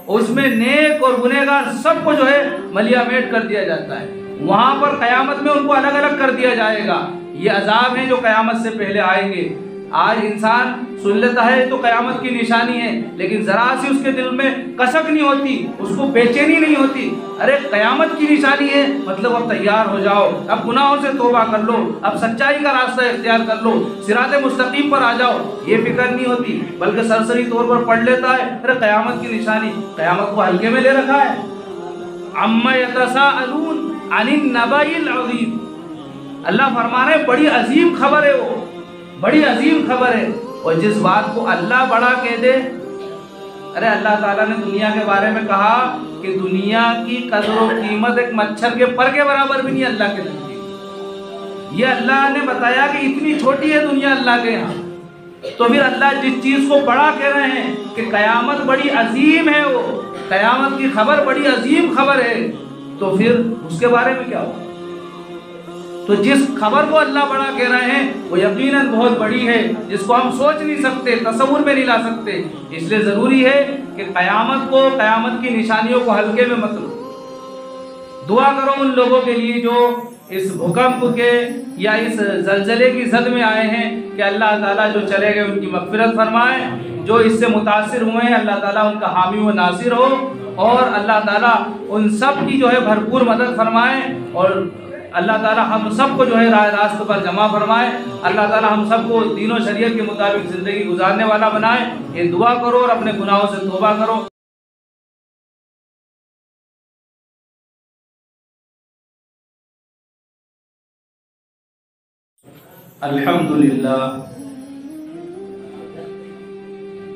اس میں نیک اور گنہگار سب کو جو ہے ملیا میٹ کر دیا جاتا ہے. وہاں پر قیامت میں ان کو الگ الگ کر دیا جائے گا. یہ عذاب ہیں جو قیامت سے پہلے آئیں گے. آج انسان سن لیتا ہے تو قیامت کی نشانی ہے، لیکن ذرا سی اس کے دل میں کسک نہیں ہوتی، اس کو بے چینی نہیں ہوتی. ارے قیامت کی نشانی ہے، مطلب اب تیار ہو جاؤ، اب گناہوں سے توبہ کر لو، اب سچائی کا راستہ اختیار کر لو، صراط مستقیم پر آ جاؤ. یہ فکر نہیں ہوتی، بلکہ سرسری طور پر پڑھ لیتا ہے ارے قیامت کی نشانی. قیامت کو ہلکے میں لے رکھا ہے. عما یتساءلون عن النبأ العظیم. اللہ فرما رہے ہیں بڑی عظیم خبر ہے، وہ بڑی عظیم خبر ہے. اور جس بات کو اللہ بڑا کہہ دے، ارے اللہ تعالیٰ نے دنیا کے بارے میں کہا کہ دنیا کی قدر و قیمت ایک مچھر کے پر کے برابر بھی نہیں اللہ کے نزدیک. یہ اللہ نے بتایا کہ اتنی چھوٹی ہے دنیا اللہ کے یہاں. تو پھر اللہ جس چیز کو بڑا کہہ رہے ہیں کہ قیامت بڑی عظیم ہے، وہ قیامت کی خبر بڑی عظیم خبر ہے، تو پھر اس کے بارے میں کیا ہو؟ تو جس خبر کو اللہ بڑا کہہ رہے ہیں وہ یقیناً بہت بڑی ہے، جس کو ہم سوچ نہیں سکتے، تصور میں نہیں لا سکتے. اس لیے ضروری ہے کہ قیامت کی نشانیوں کو ہلکے میں مت لو. دعا کرو ان لوگوں کے لیے جو اس بھوکمپ کے یا اس زلزلے کی زد میں آئے ہیں کہ اللہ تعالیٰ جو چلے گئے ان کی مغفرت فرمائے. جو اس سے متاثر ہوئے ہیں اللہ تعالیٰ ان کا حامی و ناصر ہو، اور اللہ تعالیٰ ان سب کی جو ہے بھرپور مدد فرمائے، اور اللہ تعالیٰ ہم سب کو جو ہے راہ راست پر جمع فرمائے. اللہ تعالیٰ ہم سب کو دین و شریعت کے مطابق زندگی گزارنے والا بنائے. یہ دعا کرو اور اپنے گناہوں سے توبہ کرو.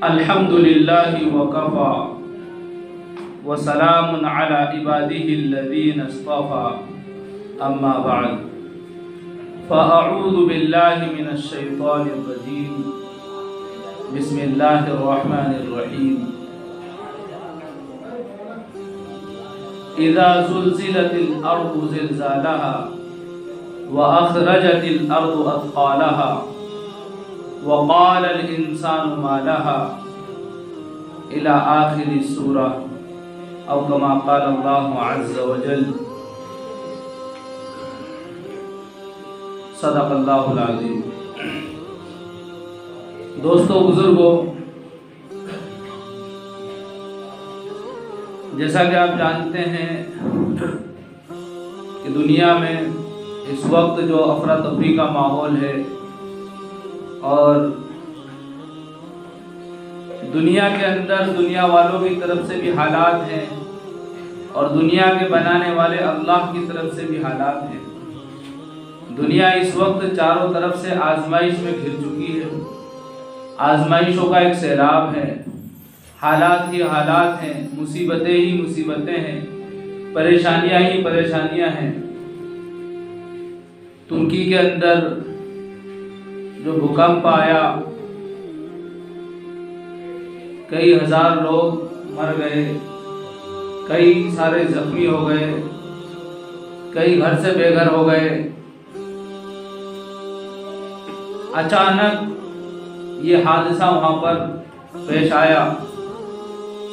الحمدللہ وکفا وسلام علی عبادہ الذین اصطفى. اما بعد فاعوذ باللہ من الشیطان الرجیم. بسم اللہ الرحمن الرحیم. اذا زلزلت الارض زلزالها واخرجت الارض اثقالها وقال الانسان ما لها الى آخر السورة او كما قال الله عز وجل. صدق اللہ العظیم. دوستو بزرگوں، جیسا کہ آپ جانتے ہیں کہ دنیا میں اس وقت جو افراتفری کا ماحول ہے، اور دنیا کے اندر دنیا والوں کی طرف سے بھی حالات ہیں، اور دنیا کے بنانے والے اللہ کی طرف سے بھی حالات ہیں. دنیا اس وقت چاروں طرف سے آزمائش میں گھر چکی ہے. آزمائشوں کا ایک سیلاب ہے، حالات ہی حالات ہیں، مصیبتیں ہی مصیبتیں ہیں، پریشانیاں ہی پریشانیاں ہیں. ترکی کے اندر جو بھوکمپ آیا، کئی ہزار لوگ مر گئے، کئی سارے زخمی ہو گئے، کئی گھر سے بے گھر ہو گئے. اچانک یہ حادثہ وہاں پر پیش آیا.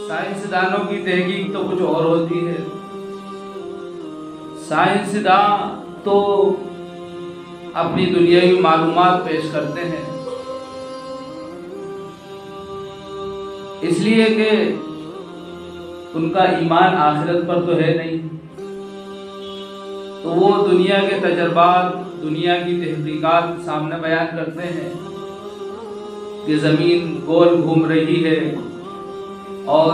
سائنسدانوں کی تحقیق تو کچھ اور ہوتی ہے. سائنسداں تو اپنی دنیاوی معلومات پیش کرتے ہیں، اس لیے کہ ان کا ایمان آخرت پر تو ہے نہیں، تو وہ دنیا کے تجربات، دنیا کی تحقیقات سامنے بیان کرتے ہیں کہ زمین گول گھوم رہی ہے، اور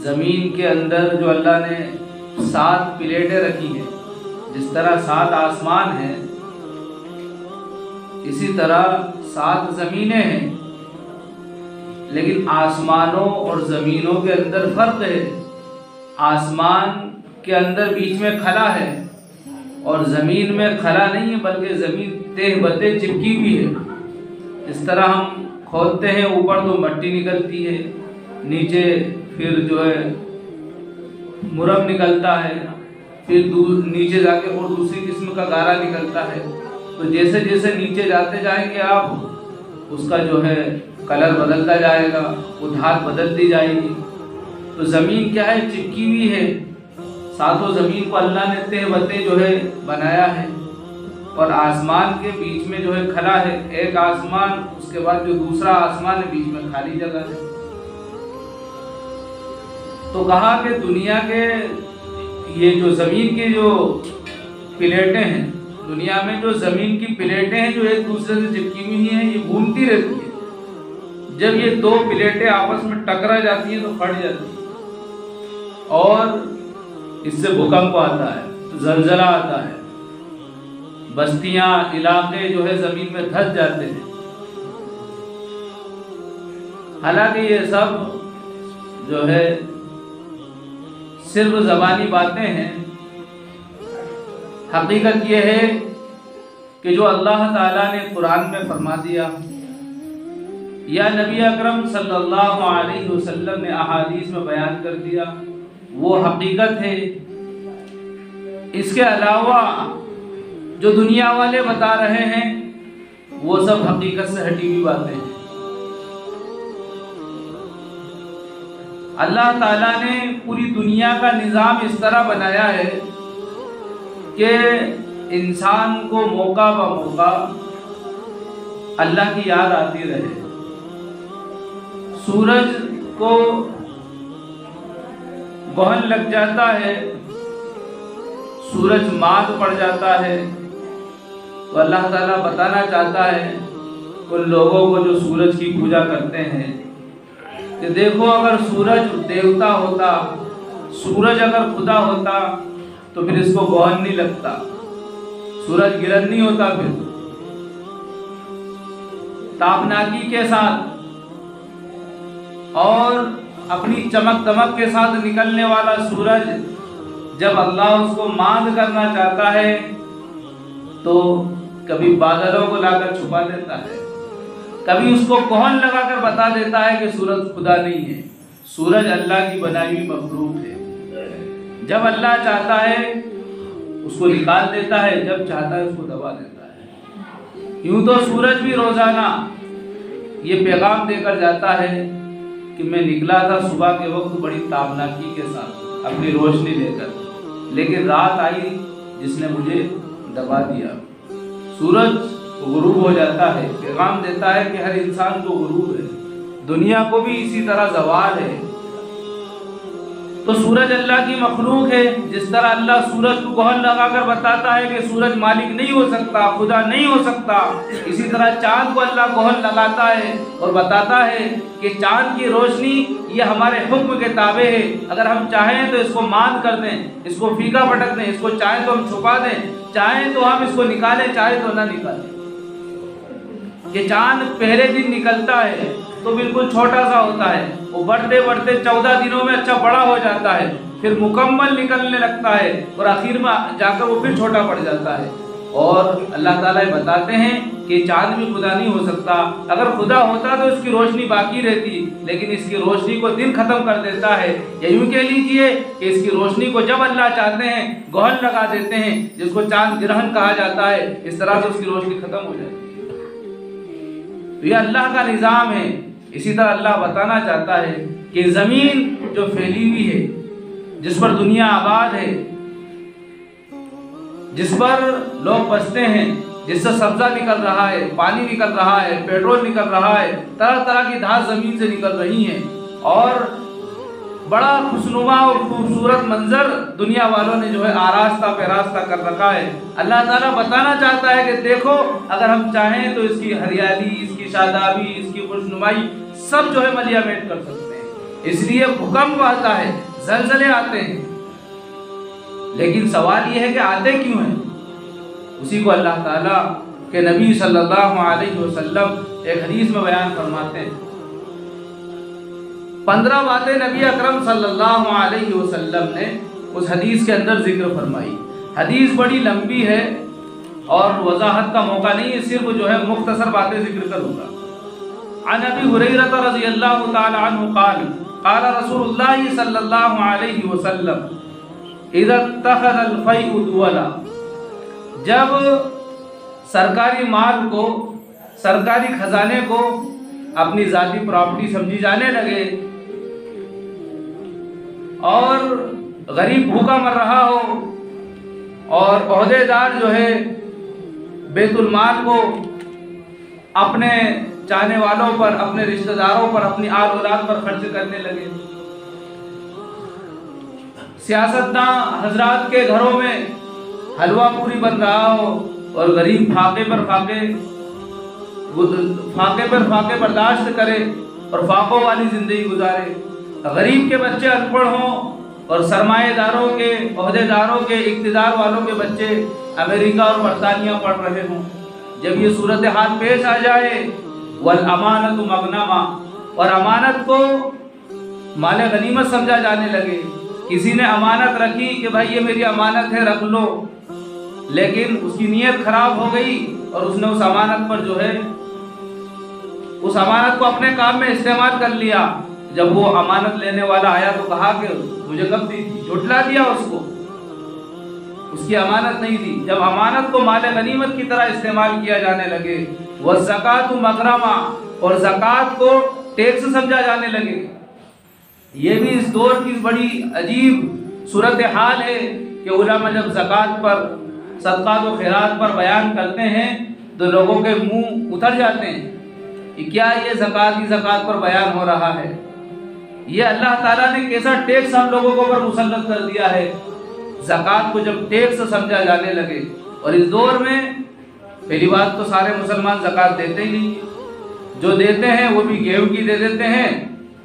زمین کے اندر جو اللہ نے 7 پلیٹیں رکھی ہیں، جس طرح 7 آسمان ہیں اسی طرح 7 زمینیں ہیں. لیکن آسمانوں اور زمینوں کے اندر فرق ہے. آسمان کے اندر بیچ میں خلا ہے، اور زمین میں خلا نہیں ہے، بلکہ زمین تہ بتہ چپکی ہوئی ہے. اس طرح ہم کھودتے ہیں، اوپر تو مٹی نکلتی ہے، نیچے پھر جو ہے مرب نکلتا ہے، پھر نیچے جا کے اور دوسری قسم کا گارا نکلتا ہے. تو جیسے جیسے نیچے جاتے جائیں گے آپ، اس کا جو ہے کلر بدلتا جائے گا، وہ دھات بدلتی جائے گی. تو زمین کیا ہے؟ چپکی ہوئی ہے، ساتوں زمین کو اللہ نے تہ بتہ جو ہے بنایا ہے، اور آسمان کے بیچ میں جو ہے کھلا ہے، ایک آسمان اس کے بعد جو دوسرا آسمان ہے، بیچ میں خالی جگہ ہے۔ تو کہا کہ دنیا کے یہ جو زمین کی جو پلیٹیں ہیں، دنیا میں جو زمین کی پلیٹیں ہیں جو ایک دوسرے سے چپکی ہوئی ہیں، یہ گھومتی رہتی ہے۔ جب یہ دو پلیٹیں آپس میں ٹکرا جاتی ہیں تو پھٹ جاتی ہیں، اور اس سے بھوکمپ آتا ہے، زلزلہ آتا ہے، بستیاں علاقے جو ہے زمین میں دھس جاتے ہیں۔ حالانکہ یہ سب جو ہے صرف زبانی باتیں ہیں، حقیقت یہ ہے کہ جو اللہ تعالیٰ نے قرآن میں فرما دیا یا نبی اکرم صلی اللہ علیہ وسلم نے احادیث میں بیان کر دیا، وہ حقیقت ہے۔ اس کے علاوہ جو دنیا والے بتا رہے ہیں وہ سب حقیقت سے ہٹی ہوئی باتیں ہیں۔ اللہ تعالیٰ نے پوری دنیا کا نظام اس طرح بنایا ہے کہ انسان کو موقع بہ موقع اللہ کی یاد آتی رہے۔ سورج کو گہن لگ جاتا ہے، سورج مات پڑ جاتا ہے، تو اللہ تعالیٰ بتانا چاہتا ہے ان لوگوں کو جو سورج کی پوجا کرتے ہیں کہ دیکھو، اگر سورج دیوتا ہوتا، سورج اگر خدا ہوتا تو پھر اس کو گہن نہیں لگتا، سورج گرہن نہیں ہوتا، پھر تابناکی کے ساتھ اور اپنی چمک دمک کے ساتھ نکلنے والا سورج جب اللہ اس کو ماند کرنا چاہتا ہے تو کبھی بادلوں کو لا کر چھپا دیتا ہے، کبھی اس کو کوہن لگا کر بتا دیتا ہے کہ سورج خدا نہیں ہے، سورج اللہ کی بنائی ہوئی مخلوق ہے۔ جب اللہ چاہتا ہے اس کو نکال دیتا ہے، جب چاہتا ہے اس کو دبا دیتا ہے۔ یوں تو سورج بھی روزانہ یہ پیغام دے کر جاتا ہے کہ میں نکلا تھا صبح کے وقت بڑی تابناکی کے ساتھ اپنی روشنی لے کر، لیکن رات آئی جس نے مجھے دبا دیا۔ سورج غروب ہو جاتا ہے، پیغام دیتا ہے کہ ہر انسان کو غروب ہے، دنیا کو بھی اسی طرح زوال ہے۔ تو سورج اللہ کی مخلوق ہے، جس طرح اللہ سورج کو گہن لگا کر بتاتا ہے کہ سورج مالک نہیں ہو سکتا، خدا نہیں ہو سکتا، اسی طرح چاند کو اللہ گہن لگاتا ہے اور بتاتا ہے کہ چاند کی روشنی یہ ہمارے حکم کے تابع ہے، اگر ہم چاہیں تو اس کو ماند کر دیں، اس کو پھیکا پٹک دیں، اس کو چاہیں تو ہم چھپا دیں، چاہیں تو ہم اس کو نکالیں، چاہیں تو نہ نکالیں۔ کہ چاند پہلے دن نکلتا ہے تو بالکل چھوٹا سا ہوتا ہے، وہ بڑھتے بڑھتے 14 دنوں میں اچھا بڑا ہو جاتا ہے، پھر مکمل نکلنے لگتا ہے اور آخر میں جا کر وہ پھر چھوٹا پڑ جاتا ہے۔ اور اللہ تعالیٰ بتاتے ہیں کہ چاند بھی خدا نہیں ہو سکتا، اگر خدا ہوتا تو اس کی روشنی باقی رہتی، لیکن اس کی روشنی کو دن ختم کر دیتا ہے، یا یوں کہہ لیجئے کہ اس کی روشنی کو جب اللہ چاہتے ہیں گہن لگا دیتے ہیں، جس کو چاند گرہن کہا جاتا ہے، اس طرح سے اس کی روشنی ختم ہو جاتی ہے۔ تو یہ اللہ کا نظام ہے۔ اسی طرح اللہ بتانا چاہتا ہے کہ زمین جو پھیلی ہوئی ہے، جس پر دنیا آباد ہے، جس پر لوگ بستے ہیں، جس سے سبزہ نکل رہا ہے، پانی نکل رہا ہے، پیٹرول نکل رہا ہے، طرح طرح کی دھات زمین سے نکل رہی ہیں، اور بڑا خوشنما اور خوبصورت منظر دنیا والوں نے جو ہے آراستہ پیراستہ کر رکھا ہے۔ اللہ تعالیٰ بتانا چاہتا ہے کہ دیکھو، اگر ہم چاہیں تو اس کی ہریالی، اس کی شادابی، اس کی خوشنمائی سب جو ہے ملیا میٹ کر سکتے ہیں۔ اس لیے بھوکمپ آتا ہے، زلزلے آتے ہیں، لیکن سوال یہ ہے کہ آتے کیوں ہیں؟ اسی کو اللہ تعالیٰ کے نبی صلی اللہ علیہ وسلم ایک حدیث میں بیان فرماتے ہیں۔ 15 باتیں نبی اکرم صلی اللہ علیہ وسلم نے اس حدیث کے اندر ذکر فرمائی۔ حدیث بڑی لمبی ہے اور وضاحت کا موقع نہیں ہے، صرف جو ہے مختصر باتیں ذکر کروں گا۔ عن ابی ہریرہ رضی اللہ تعالی عنہ قال قال رسول اللہ صلی اللہ علیہ وسلم اذا اتخذ الفیء دولا، جب سرکاری مال کو، سرکاری خزانے کو اپنی ذاتی پراپرٹی سمجھی جانے لگے، اور غریب بھوکا مر رہا ہو، اور عہدے دار جو ہے بیت المال کو اپنے چاہنے والوں پر، اپنے رشتہ داروں پر، اپنی آل اولاد پر خرچ کرنے لگے۔ سیاستداں حضرات کے گھروں میں حلوہ پوری بن رہا ہو اور غریب فاقے پر فاقے برداشت کرے اور فاقوں والی زندگی گزارے۔ غریب کے بچے ان پڑھ ہوں اور سرمایہ داروں کے، عہدے داروں کے، اقتدار والوں کے بچے امریکہ اور برطانیہ پڑھ رہے ہوں۔ جب یہ صورتحال پیش آ جائے، والامانۃ مغنما، اور امانت کو مال غنیمت سمجھا جانے لگے۔ کسی نے امانت رکھی کہ بھائی یہ میری امانت ہے رکھ لو، لیکن اس کی نیت خراب ہو گئی اور اس نے اس امانت پر جو ہے اس امانت کو اپنے کام میں استعمال کر لیا۔ جب وہ امانت لینے والا آیا تو کہا کہ مجھے کب دی تھی، جھٹلا دیا اس کو، اس کی امانت نہیں دی۔ جب امانت کو مال غنیمت کی طرح استعمال کیا جانے لگے، والزکاۃ مغرما، اور زکوٰۃ کو ٹیکس سمجھا جانے لگے۔ یہ بھی اس دور کی بڑی عجیب صورتحال ہے کہ علماء جب زکوٰۃ پر، صدقات و خیرات پر بیان کرتے ہیں تو لوگوں کے منہ اتر جاتے ہیں کہ کیا یہ زکوٰۃ پر بیان ہو رہا ہے؟ یہ اللہ تعالیٰ نے کیسا ٹیکس ہم لوگوں کو پر مسلط کر دیا ہے۔ زکوٰۃ کو جب ٹیکس سمجھا جانے لگے، اور اس دور میں پہلی بات تو سارے مسلمان زکوٰۃ دیتے ہی نہیں، جو دیتے ہیں وہ بھی گیہوں کی دے دیتے ہیں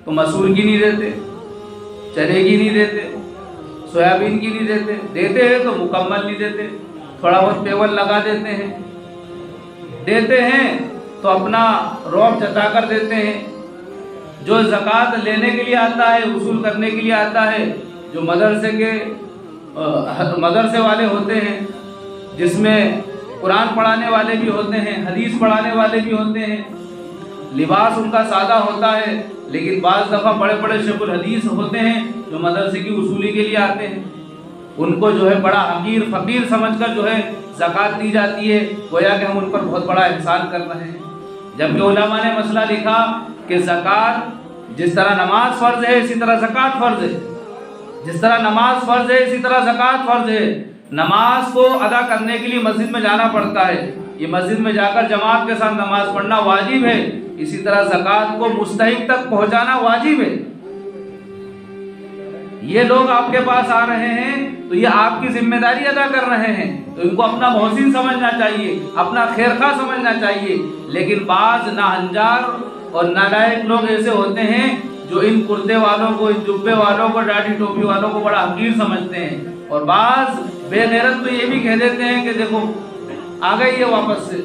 تو مسور کی نہیں دیتے، چنے کی نہیں دیتے، سویابین کی نہیں دیتے، دیتے ہیں تو مکمل نہیں دیتے، تھوڑا بہت پیول لگا دیتے ہیں، دیتے ہیں تو اپنا رعب جتا کر دیتے ہیں۔ جو زکوٰۃ لینے کے لیے آتا ہے، وصول کرنے کے لیے آتا ہے، جو مدرسے والے ہوتے ہیں، جس میں قرآن پڑھانے والے بھی ہوتے ہیں، حدیث پڑھانے والے بھی ہوتے ہیں، لباس ان کا سادہ ہوتا ہے، لیکن بعض دفعہ بڑے بڑے شیخ الحدیث ہوتے ہیں جو مدرسے کی وصولی کے لیے آتے ہیں، ان کو جو ہے بڑا حقیر فقیر سمجھ کر جو ہے زکوٰۃ دی جاتی ہے، گویا کہ ہم ان پر بہت بڑا احسان کر رہے ہیں۔ جبکہ علماء نے مسئلہ لکھا کہ زکوٰۃ جس طرح نماز فرض ہے اسی طرح زکوٰۃ فرض ہے، جس طرح نماز فرض ہے اسی طرح زکوٰۃ فرض ہے۔ نماز کو ادا کرنے کے لیے مسجد میں جانا پڑتا ہے، یہ مسجد میں جا کر جماعت کے ساتھ نماز پڑھنا واجب ہے، اسی طرح زکوٰۃ کو مستحق تک پہنچانا واجب ہے۔ یہ لوگ آپ کے پاس آ رہے ہیں تو یہ آپ کی ذمہ داری ادا کر رہے ہیں، تو ان کو اپنا محسن سمجھنا چاہیے، اپنا خیرخواہ سمجھنا چاہیے۔ لیکن بعض ناہنجار اور نالائق لوگ ایسے ہوتے ہیں جو ان کرتے والوں کو، ان جبے والوں کو، داڑھی ٹوپی والوں کو بڑا حقیر سمجھتے ہیں، اور بعض بے غیرت تو یہ بھی کہہ دیتے ہیں کہ دیکھو آ گئی ہے واپس سے۔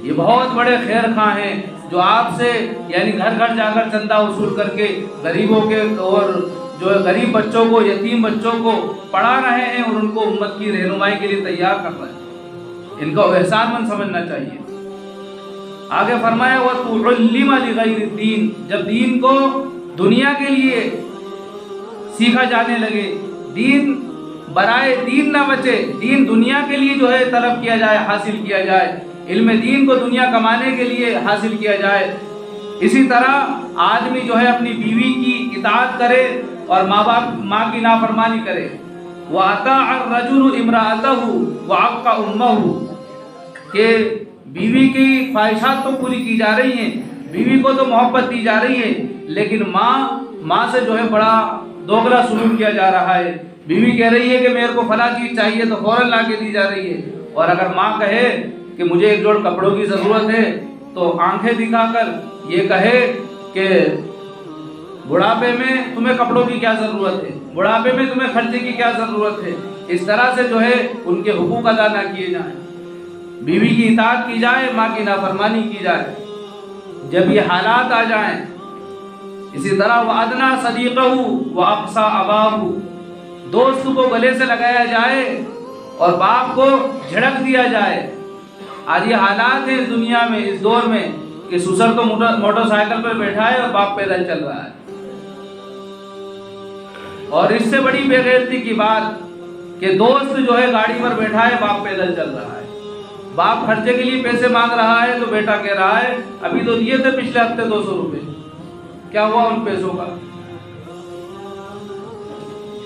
یہ بہت بڑے خیر خواہ ہیں جو آپ سے یعنی گھر گھر جا کر چندہ وصول کر کے غریبوں کے اور جو غریب بچوں کو، یتیم بچوں کو پڑھا رہے ہیں اور ان کو امت کی رہنمائی کے لیے تیار کر رہے ہیں۔ ان کو احسان مند سمجھنا چاہیے۔ آگے فرمایا وَتُعَلِّمَ لِغَيْرِ الدِّينِ، جب دین کو دنیا کے لیے سیکھا جانے لگے، دین برائے دین نہ بچے، دین دنیا کے لیے جو ہے طلب کیا جائے، حاصل کیا جائے، علم دین کو دنیا کمانے کے لیے حاصل کیا جائے۔ اسی طرح آدمی جو ہے اپنی بیوی کی اطاعت کرے اور ماں کی نافرمانی کرے۔ وَأَطَاعَ الرَّجُلُ امْرَأَتَهُ وَعَقَّ أُمَّهُ، کہ بیوی کی خواہشات تو پوری کی جا رہی ہیں، بیوی کو تو محبت دی جا رہی ہے، لیکن ماں سے جو ہے بڑا دوغلا سلوک کیا جا رہا ہے۔ بیوی کہہ رہی ہے کہ میرے کو فلاں چیز چاہیے تو فوراً لا کے دی جا رہی ہے، اور اگر ماں کہے کہ مجھے ایک جوڑ کپڑوں کی ضرورت ہے تو آنکھیں دکھا کر یہ کہے کہ بڑھاپے میں تمہیں کپڑوں کی کیا ضرورت ہے، بڑھاپے میں تمہیں خرچے کی کیا ضرورت ہے، اس طرح سے جو ہے ان کے حقوق ادا نہ کیے جائیں، بیوی کی اطاعت کی جائے، ماں کی نافرمانی کی جائے۔ جب یہ حالات آ جائیں، اسی طرح وَأَدْنَىٰ صَدِيقَهُ وَأَقْصَىٰ أَبَاهُ، دوست کو گلے سے لگایا جائے اور باپ کو جھڑک دیا جائے۔ آج یہ حالات ہیں اس دنیا میں، اس دور میں، کہ سسر تو موٹر سائیکل پر بیٹھا ہے اور باپ پیدل چل رہا ہے۔ اور اس سے بڑی بے غیرتی کی بات کہ دوست جو ہے گاڑی پر بیٹھا ہے، باپ پیدل چل رہا ہے، باپ خرچے کے لیے پیسے مانگ رہا ہے تو بیٹا کہہ رہا ہے ابھی تو دیے تھے پچھلے ہفتے 200 روپے، کیا ہوا ان پیسوں کا؟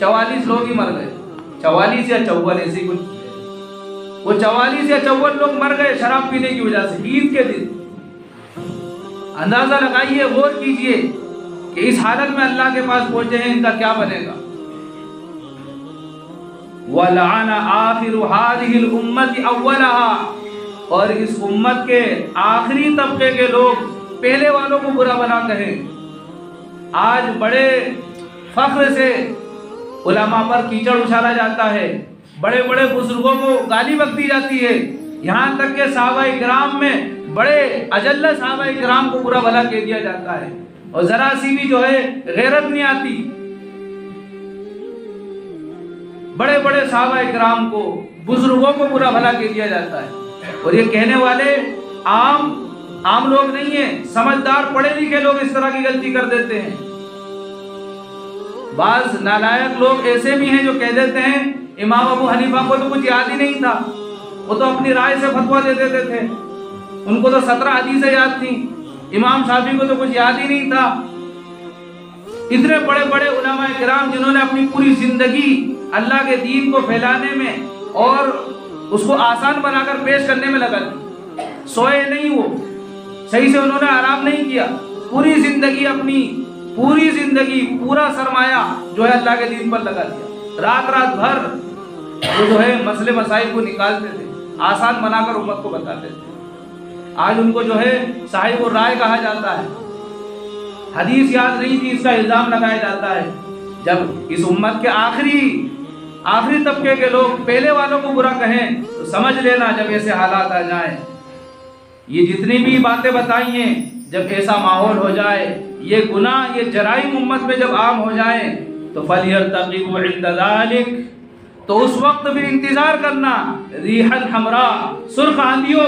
44 لوگ ہی مر گئے، 44 یا 54 ایسی کچھ، وہ 44 یا 54 لوگ مر گئے شراب پینے کی وجہ سے عید کے دن۔ اندازہ لگائیے، غور کیجئے کہ اس حالت میں اللہ کے پاس پہنچے ہیں، ان کا کیا بنے گا۔ وَلَعَنَ آخِرُ هَذِهِ الْأُمَّةِ أَوَّلَهَا، اور اس امت کے آخری طبقے کے لوگ پہلے والوں کو برا بنا کہیں۔ آج بڑے فخر سے علماء پر کیچڑ اچھالا جاتا ہے، بڑے بڑے بزرگوں کو گالی بکتی جاتی ہے، یہاں تک کہ صحابہ کرام میں بڑے اجل صحابہ کرام کو برا بھلا کہہ دیا جاتا ہے، اور ذرا سی بھی جو ہے غیرت نہیں آتی۔ بڑے بڑے صحابہ کرام کو، بزرگوں کو برا بھلا کہہ دیا جاتا ہے، اور یہ کہنے والے عام لوگ نہیں ہیں، سمجھدار پڑھے لکھے لوگ اس طرح کی غلطی کر دیتے ہیں۔ بعض نالائق لوگ ایسے بھی ہیں جو کہہ دیتے ہیں امام ابو حنیفہ کو تو کچھ یاد ہی نہیں تھا، وہ تو اپنی رائے سے فتویٰ دے دیتے تھے، ان کو تو 17 حدیثیں یاد تھیں، امام شافعی کو تو کچھ یاد ہی نہیں تھا۔ اتنے بڑے بڑے علماء کرام جنہوں نے اپنی پوری زندگی اللہ کے دین کو پھیلانے میں اور اس کو آسان بنا کر پیش کرنے میں لگا دی، سوئے نہیں، وہ صحیح سے انہوں نے آرام نہیں کیا، پوری زندگی اپنی پوری زندگی پورا سرمایہ جو ہے اللہ کے دین پر لگا دیا، رات بھر وہ جو ہے مسئلے مسائل کو نکالتے تھے، آسان بنا کر امت کو بتاتے تھے۔ آج ان کو جو ہے صاحب الرائے کہا جاتا ہے، حدیث یاد نہیں تھی اس کا الزام لگایا جاتا ہے۔ جب اس امت کے آخری طبقے کے لوگ پہلے والوں کو برا کہیں تو سمجھ لینا جب ایسے حالات آ جائیں، یہ جتنی بھی باتیں بتائی ہیں، جب ایسا ماحول ہو جائے، یہ گناہ، یہ جرائم امت میں جب عام ہو جائیں تو فَلْيَرْتَقِبُوا عِنْدَ ذَلِكَ، تو اس وقت پھر انتظار کرنا، ریحًا حمراء، سرخ آندھیوں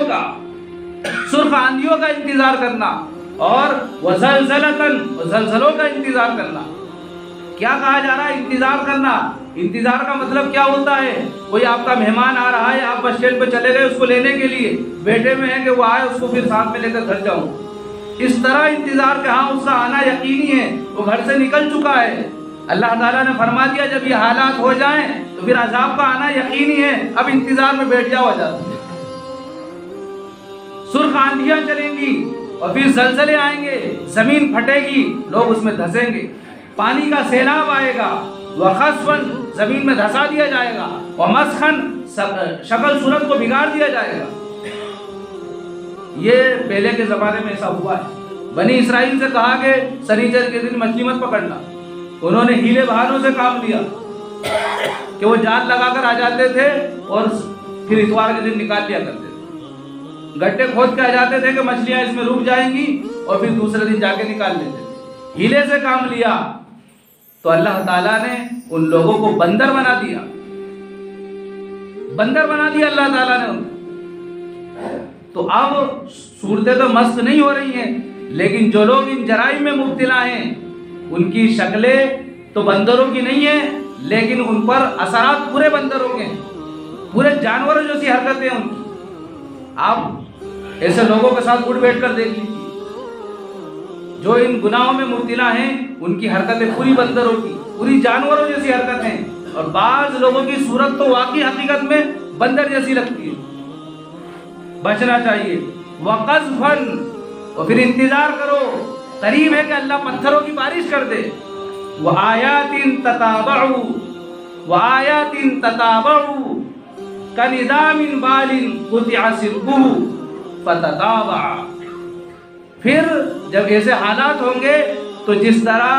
کا انتظار کرنا، اور وَزَلْزَلَةً، زلزلوں کا انتظار کرنا۔ کیا کہا جا رہا ہے؟ انتظار کرنا۔ انتظار کا مطلب کیا ہوتا ہے؟ کوئی آپ کا مہمان آ رہا ہے، آپ بس اسٹینڈ پہ چلے گئے اس کو لینے کے لیے، بیٹھے میں ہیں کہ وہ آئے، اس کو پھر ساتھ میں لے کر گھر جاؤں، اس طرح انتظار کہ ہاں اس کا آنا یقینی ہے، وہ گھر سے نکل چکا ہے۔ اللہ تعالیٰ نے فرما دیا جب یہ حالات ہو جائیں تو پھر عذاب کا آنا یقینی ہے، اب انتظار میں بیٹھ جاؤ عذاب۔ سرخ آندھیاں چلیں گی اور پھر زلزلے آئیں گے، زمین پھٹے گی، لوگ اس میں دھسیں گے، پانی کا سیلاب آئے گا، وَخَسْفًا، زمین میں دھسا دیا جائے گا، وَمَسْخًا، شکل صورت کو بگاڑ دیا جائے گا۔ یہ پہلے کے زمانے میں ایسا ہوا ہے۔ بنی اسرائیل سے کہا کہ سنیچر کے دن مچھلی مت پکڑنا، انہوں نے ہیلے بہانوں سے کام لیا کہ وہ جال لگا کر آ جاتے تھے اور پھر اتوار کے دن نکال لیا کرتے تھے، گڈھے کھود کے آ جاتے تھے کہ مچھلیاں اس میں رک جائیں گی اور پھر دوسرے دن جا کے نکال لیتے تھے، ہیلے سے کام لیا تو اللہ تعالیٰ نے ان لوگوں کو بندر بنا دیا، اللہ تعالیٰ نے ان کو۔ تو اب صورتیں تو مست نہیں ہو رہی ہیں، لیکن جو لوگ ان جرائم میں مبتلا ہیں ان کی شکلیں تو بندروں کی نہیں ہیں، لیکن ان پر اثرات پورے بندروں کے ہیں، پورے جانوروں جیسی حرکتیں ان کی۔ آپ ایسے لوگوں کے ساتھ اٹھ بیٹھ کر دیکھ لیجیے، جو ان گناہوں میں مبتلا ہیں ان کی حرکتیں پوری بندروں کی، پوری جانوروں جیسی حرکتیں، اور بعض لوگوں کی صورت تو واقعی حقیقت میں بندر جیسی لگتی ہے۔ بچنا چاہیے۔ وَقَذْفًا، اور پھر انتظار کرو، قریب ہے کہ اللہ پتھروں کی بارش کر دے۔ وَآيَاتٍ تَتَابَعُ كَنِظَامٍ بَالٍ قُطِعَ سِلْكُهُ فَتَتَابَعَ، پھر جب ایسے حالات ہوں گے تو جس طرح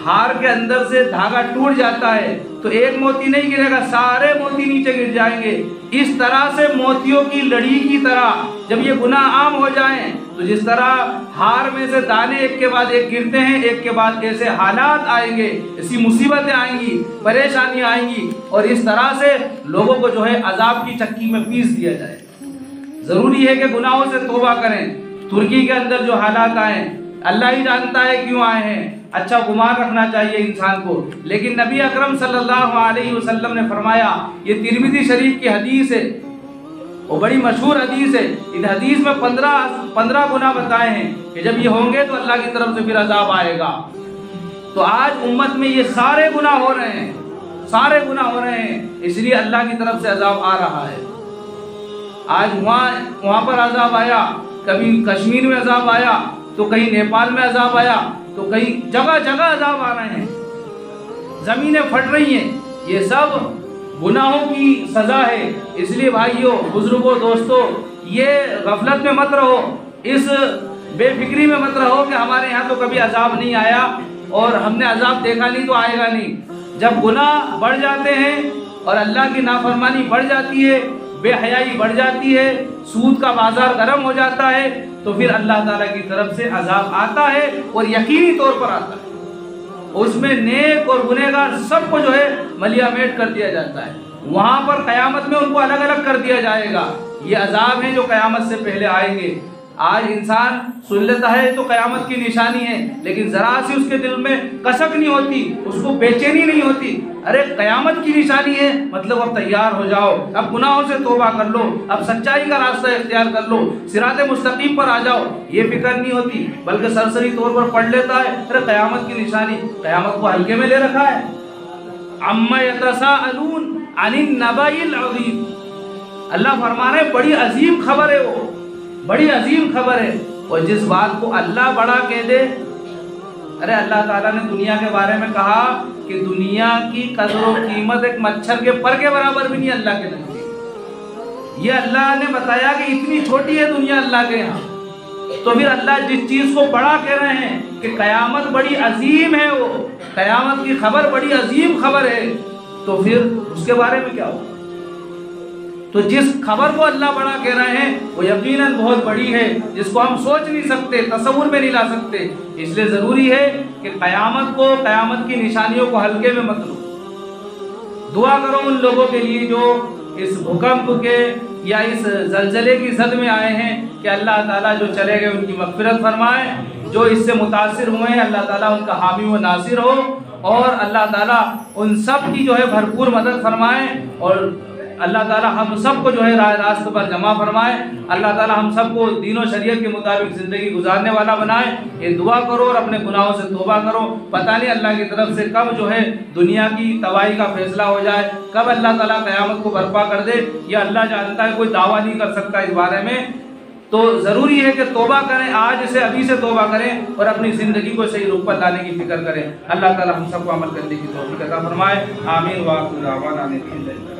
ہار کے اندر سے دھاگا ٹوٹ جاتا ہے تو ایک موتی نہیں گرے گا، سارے موتی نیچے گر جائیں گے، اس طرح سے موتیوں کی لڑی کی طرح جب یہ گناہ عام ہو جائیں تو جس طرح ہار میں سے دانے ایک کے بعد ایک گرتے ہیں، ایک کے بعد ایسے حالات آئیں گے، ایسی مصیبتیں آئیں گی، پریشانیاں آئیں گی، اور اس طرح سے لوگوں کو جو ہے عذاب کی چکی میں پیس دیا جائے۔ ضروری ہے کہ گناہوں سے توبہ کریں۔ ترکی کے اندر جو حالات آئے اللہ ہی جانتا ہے کیوں آئے ہیں، اچھا گمان رکھنا چاہیے انسان کو، لیکن نبی اکرم صلی اللہ علیہ وسلم نے فرمایا، یہ ترمذی شریف کی حدیث ہے، وہ بڑی مشہور حدیث ہے، اس حدیث میں 15 گناہ بتائے ہیں کہ جب یہ ہوں گے تو اللہ کی طرف سے پھر عذاب آئے گا۔ تو آج امت میں یہ سارے گناہ ہو رہے ہیں، سارے گناہ ہو رہے ہیں، اس لیے اللہ کی طرف سے عذاب آ رہا ہے۔ آج وہاں پر عذاب آیا، کبھی کشمیر میں عذاب آیا، تو کہیں نیپال میں عذاب آیا، تو کہیں جگہ جگہ عذاب آ رہے ہیں، زمینیں پھٹ رہی ہیں۔ یہ سب گناہوں کی سزا ہے۔ اس لیے بھائیوں، بزرگوں، دوستوں، یہ غفلت میں مت رہو، اس بے فکری میں مت رہو کہ ہمارے یہاں تو کبھی عذاب نہیں آیا اور ہم نے عذاب دیکھا نہیں تو آئے گا نہیں۔ جب گناہ بڑھ جاتے ہیں اور اللہ کی نافرمانی بڑھ جاتی ہے، بے حیائی بڑھ جاتی ہے، سود کا بازار گرم ہو جاتا ہے، تو پھر اللہ تعالیٰ کی طرف سے عذاب آتا ہے اور یقینی طور پر آتا ہے۔ اس میں نیک اور گنہگار سب کو جو ہے ملیا میٹ کر دیا جاتا ہے۔ وہاں پر قیامت میں ان کو الگ الگ کر دیا جائے گا۔ یہ عذاب ہیں جو قیامت سے پہلے آئیں گے۔ آج انسان سن لیتا ہے تو قیامت کی نشانی ہے، لیکن ذرا سی اس کے دل میں کسک نہیں ہوتی، اس کو بے چینی نہیں ہوتی۔ ارے قیامت کی نشانی ہے، مطلب اب تیار ہو جاؤ، اب گناہوں سے توبہ کر لو، اب سچائی کا راستہ اختیار کر لو، صراط مستقیم پر آ جاؤ۔ یہ فکر نہیں ہوتی، بلکہ سرسری طور پر پڑھ لیتا ہے، ارے قیامت کی نشانی، قیامت کو ہلکے میں لے رکھا ہے۔ عما یتساءلون عن النبأ العظیم، اللہ فرما رہے ہیں بڑی عظیم خبر ہے، وہ بڑی عظیم خبر ہے۔ اور جس بات کو اللہ بڑا کہہ دے، ارے اللہ تعالیٰ نے دنیا کے بارے میں کہا کہ دنیا کی قدر و قیمت ایک مچھر کے پر کے برابر بھی نہیں اللہ کے نزدیک۔ یہ اللہ نے بتایا کہ اتنی چھوٹی ہے دنیا اللہ کے یہاں، تو پھر اللہ جس چیز کو بڑا کہہ رہے ہیں کہ قیامت بڑی عظیم ہے، وہ قیامت کی خبر بڑی عظیم خبر ہے، تو پھر اس کے بارے میں کیا ہوگا؟ تو جس خبر کو اللہ بڑا کہہ رہے ہیں وہ یقیناً بہت بڑی ہے، جس کو ہم سوچ نہیں سکتے، تصور میں نہیں لا سکتے۔ اس لیے ضروری ہے کہ قیامت کی نشانیوں کو ہلکے میں مت لو۔ دعا کرو ان لوگوں کے لیے جو اس بھوکمپ کے یا اس زلزلے کی زد میں آئے ہیں کہ اللہ تعالیٰ جو چلے گئے ان کی مغفرت فرمائے، جو اس سے متاثر ہوئے ہیں اللہ تعالیٰ ان کا حامی و ناصر ہو، اور اللہ تعالیٰ ان سب کی جو ہے بھرپور مدد فرمائے، اور اللہ تعالیٰ ہم سب کو جو ہے راہ راست پر جمع فرمائے۔ اللہ تعالیٰ ہم سب کو دین و شریعت کے مطابق زندگی گزارنے والا بنائے۔ یہ دعا کرو اور اپنے گناہوں سے توبہ کرو۔ پتہ نہیں اللہ کی طرف سے کب جو ہے دنیا کی تباہی کا فیصلہ ہو جائے، کب اللہ تعالیٰ قیامت کو برپا کر دے، یہ اللہ جانتا ہے، کوئی دعویٰ نہیں کر سکتا اس بارے میں۔ تو ضروری ہے کہ توبہ کریں، آج سے ابھی سے توبہ کریں اور اپنی زندگی کو صحیح رخ پر لانے کی فکر کریں۔ اللہ تعالیٰ ہم سب کو عمل کرنے کی توفیق عطا فرمائے۔ آمین۔ وآخر دعوانا ان الحمد للہ۔